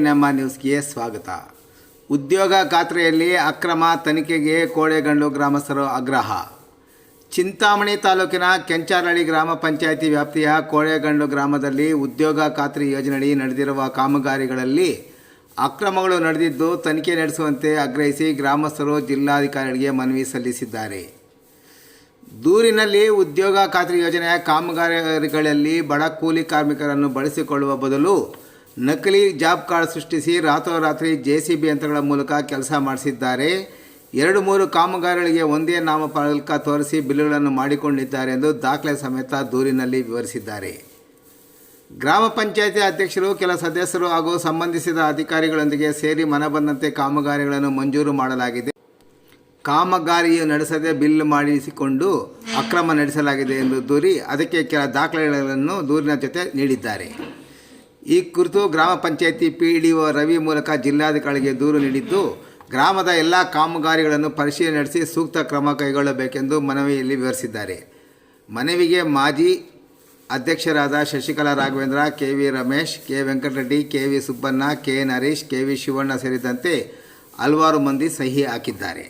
ನಮ್ಮ ನ್ಯೂಸ್ಗೆ ಸ್ವಾಗತ. ಉದ್ಯೋಗ ಖಾತ್ರಿಯಲ್ಲಿ ಅಕ್ರಮ ತನಿಖೆಗೆ ಕೋಳೆಗಂಡು ಗ್ರಾಮಸ್ಥರು ಆಗ್ರಹ. ಚಿಂತಾಮಣಿ ತಾಲೂಕಿನ ಕೆಂಚಾರಹಳ್ಳಿ ಗ್ರಾಮ ಪಂಚಾಯಿತಿ ವ್ಯಾಪ್ತಿಯ ಕೋಳೆಗಂಡು ಗ್ರಾಮದಲ್ಲಿ ಉದ್ಯೋಗ ಖಾತ್ರಿ ಯೋಜನೆಯಡಿ ನಡೆದಿರುವ ಕಾಮಗಾರಿಗಳಲ್ಲಿ ಅಕ್ರಮಗಳು ನಡೆದಿದ್ದು ತನಿಖೆ ನಡೆಸುವಂತೆ ಆಗ್ರಹಿಸಿ ಗ್ರಾಮಸ್ಥರು ಜಿಲ್ಲಾಧಿಕಾರಿಗಳಿಗೆ ಮನವಿ ಸಲ್ಲಿಸಿದ್ದಾರೆ. ದೂರಿನಲ್ಲಿ ಉದ್ಯೋಗ ಖಾತ್ರಿ ಯೋಜನೆಯ ಕಾಮಗಾರಿಗಳಲ್ಲಿ ಬಡ ಕೂಲಿ ಕಾರ್ಮಿಕರನ್ನು ಬಳಸಿಕೊಳ್ಳುವ ಬದಲು ನಕಲಿ ಜಾಬ್ ಕಾರ್ಡ್ ಸೃಷ್ಟಿಸಿ ರಾತ್ರೋರಾತ್ರಿ JCB ಯಂತ್ರಗಳ ಮೂಲಕ ಕೆಲಸ ಮಾಡಿಸಿದ್ದಾರೆ. 2-3 ಕಾಮಗಾರಿಗಳಿಗೆ ಒಂದೇ ನಾಮಫಲಕ ತೋರಿಸಿ ಬಿಲ್లుಗಳನ್ನು ಮಾಡಿಕೊಂಡಿದ್ದಾರೆ ಎಂದು ದಾಖಲೆ ಸಮೇತ ದೂರಿನಲ್ಲಿ ವಿವರಿಸಿದ್ದಾರೆ. ಗ್ರಾಮ ಪಂಚಾಯಿತಿ ಅಧ್ಯಕ್ಷರು, ಕೆಲ ಸದಸ್ಯರು ಹಾಗೂ ಸಂಬಂಧಿಸಿದ ಅಧಿಕಾರಿಗಳೊಂದಿಗೆ ಸೇರಿ ಮನಬಂದಂತೆ ಕಾಮಗಾರಿಗಳನ್ನು ಮಂಜೂರು ಮಾಡಲಾಗಿದೆ. ಕಾಮಗಾರಿಯು ನಡೆಸದೆ ಬಿಲ್ ಮಾಡಿಸಿಕೊಂಡು ಅಕ್ರಮ ನಡೆಸಲಾಗಿದೆ ಎಂದು ದೂರಿ ಅದಕ್ಕೆ ಕೆಲ ದಾಖಲೆಗಳನ್ನು ದೂರಿನ ಜೊತೆ ನೀಡಿದ್ದಾರೆ. ಈ ಕುರಿತು ಗ್ರಾಮ ಪಂಚಾಯಿತಿ PDO ರವಿ ಮೂಲಕ ಜಿಲ್ಲಾಧಿಕಾರಿಗೆ ದೂರು ನೀಡಿದ್ದು, ಗ್ರಾಮದ ಎಲ್ಲ ಕಾಮಗಾರಿಗಳನ್ನು ಪರಿಶೀಲನೆ ನಡೆಸಿ ಸೂಕ್ತ ಕ್ರಮ ಕೈಗೊಳ್ಳಬೇಕೆಂದು ಮನವಿಯಲ್ಲಿ ವಿವರಿಸಿದ್ದಾರೆ. ಮನವಿಗೆ ಮಾಜಿ ಅಧ್ಯಕ್ಷರಾದ Shashikala Raghavendra, KV Ramesh, K Venkatareddy, KV Subbanna, KN Harish, KV Shivanna ಸೇರಿದಂತೆ ಹಲವಾರು ಮಂದಿ ಸಹಿ ಹಾಕಿದ್ದಾರೆ.